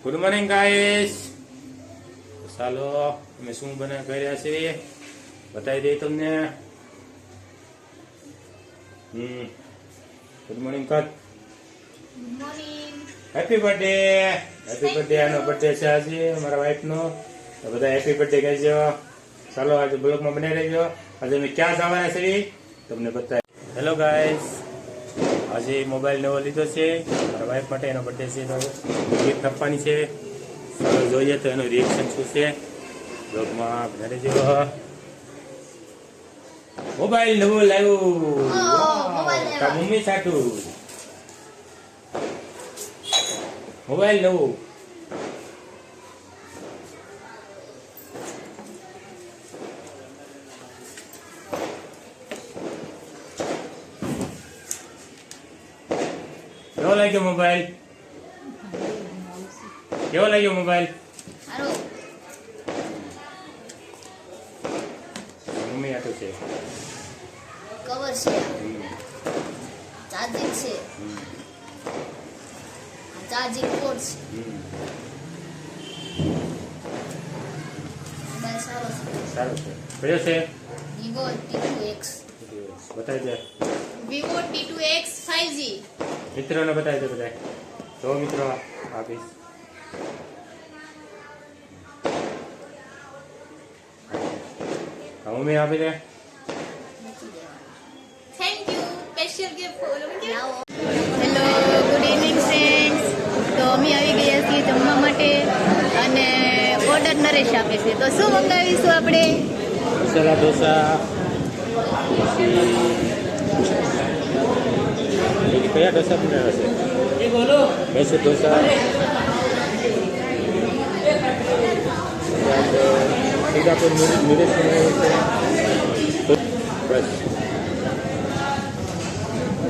Good morning guys. ચાલો અમે શું બના કર્યા છે બતાવી દઈએ તમને. ગુડ મોર્નિંગ કર. Good morning. Happy birthday. Happy birthday. આનો બર્થડે છે આજે મારા વાઈફ નો. તો બધા હેપી બર્થડે કહેજો. ચાલો આજે બ્લોગમાં બનાવી રહેજો. આજે અમે ક્યાં જવાના છે તમને બતાવી. હેલો ગાઈસ, આજે મોબાઈલ નવો લીધો છે મારા વાઈફ માટે. એનો બર્થડે છે તો ગિફ્ટ આપવાની છે. ચાલો જોઈએ તો એનું રિએક્શન શું છે. બ્લોગમાં બનાવી રહેજો. મોબાઈલ નવો લાવ્યો મમ્મી સાટું. મોબાઈલ નવું. કેવો લાગ્યો મોબાઈલ? કેવો લાગ્યો મોબાઈલ? મમ્મી આટલું છે. કવર છે, ચાર્જિંગ છે, ચાર્જિંગ પોર્ટ છે. મોબાઈલ સારો છે. સારું છે. કયો છે? Vivo T2X. બતાવી દે Vivo T2X 5G. મિત્રોને બતાવી દે બધા. જો મિત્રો આપીશ. મમ્મી આપી દે. Thank you. Special gift for hello, good evening friends. તો અમે આવી ગયા છીએ જમવા માટે અને ઓર્ડર નરેશ આપે છે. તો શું મંગાવીશું આપણે? મસાલા ઢોસા, પછી કયા ઢોસા બનાવ્યા છે? મૈસૂર ઢોસા, સીતાપુર મિરેશ બનાવ્યું છે. બસ.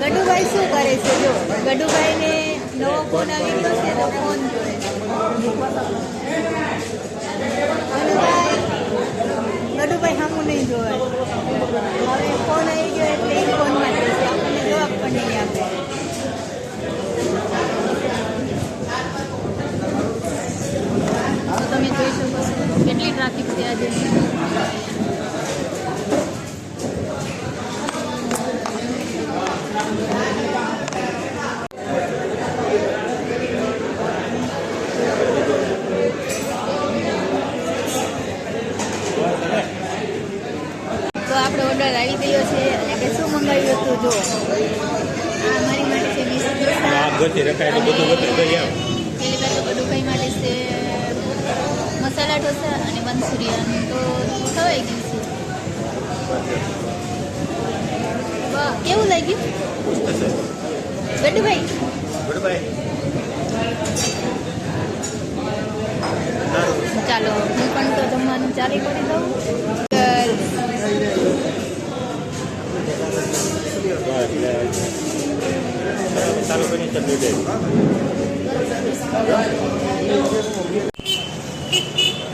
ગડુભાઈ શું કરે છે? જો ગડુભાઈને નવો ફોન આવી ગયો છે તો ફોન જોડે છે. ગડુભાઈ સામું નહીં જોવાય. હવે ફોન આવી ગયો એટલે એ ફોન માટે છે. આપણને જવાબ પણ નહીં આપે. તો તમે જોઈ શકો છો કેટલી ટ્રાફિક છે આજે. તો આપણો ઓર્ડર આવી ગયો છે અને કે શું મંગાવ્યું હતું જો. આ મારી માટે છે મૈસૂર ઢોસા. પેલી બાર તો ગડુભાઈ માટે છે મસાલા ઢોસા અને મંચુરિયન. તો ખવાઈ ગયું છે. વાહ, કેવું લાગ્યું ગડુભાઈ? ચાલો હું પણ તો જમવાનું ચાલુ કરી દઉં. ચાલુ કરી ચટણી દે.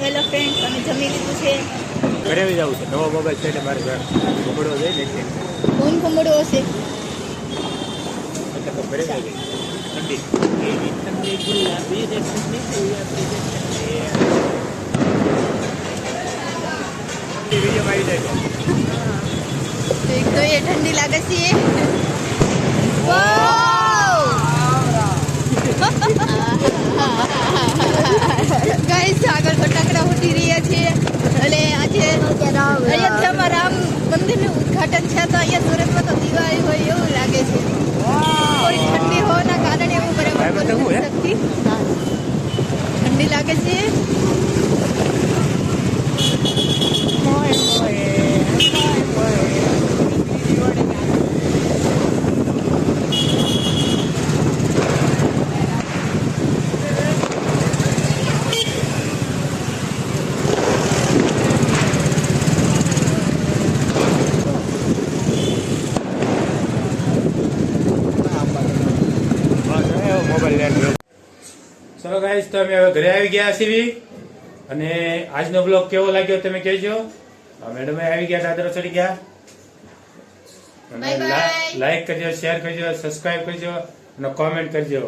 હેલો ફ્રેન્ડ, અમે જમી લીધું છે. ઘરે આવી જવું છે. નવો મોબાઈલ છે એટલે મારે ઘૂમડો જાય ને એટલે ફોન ખમડો હશે. તો ઘરે જ આવી ઠંડી ગુલાબી રે ઠંડી વિડીયો આવી જાય. તો એક તો એ ઠંડી લાગે છે. ગાઈસ, આગળ ફટાકડા ફૂટી રહ્યા છે અને આજે અયોધ્યામાં રામ મંદિરનું ઉદ્ઘાટન છે. તો અહીંયા સુરતમાં તો દિવાળી હોય એવું લાગે છે. કોઈ ઠંડી હોવાના કારણે એવું બરાબર બોલી નથી શકતી. ઠંડી લાગે છે. ચલો ગાઈસ, તો અમે હવે ઘરે આવી ગયા છીએ અને આજનો બ્લોગ કેવો લાગ્યો તમે કહેજો. મેડમ આવી ગયા, દાદરો ચડી ગયા. અને લાઈક કરજો, શેર કરજો, સબસ્ક્રાઇબ કરજો અને કોમેન્ટ કરજો.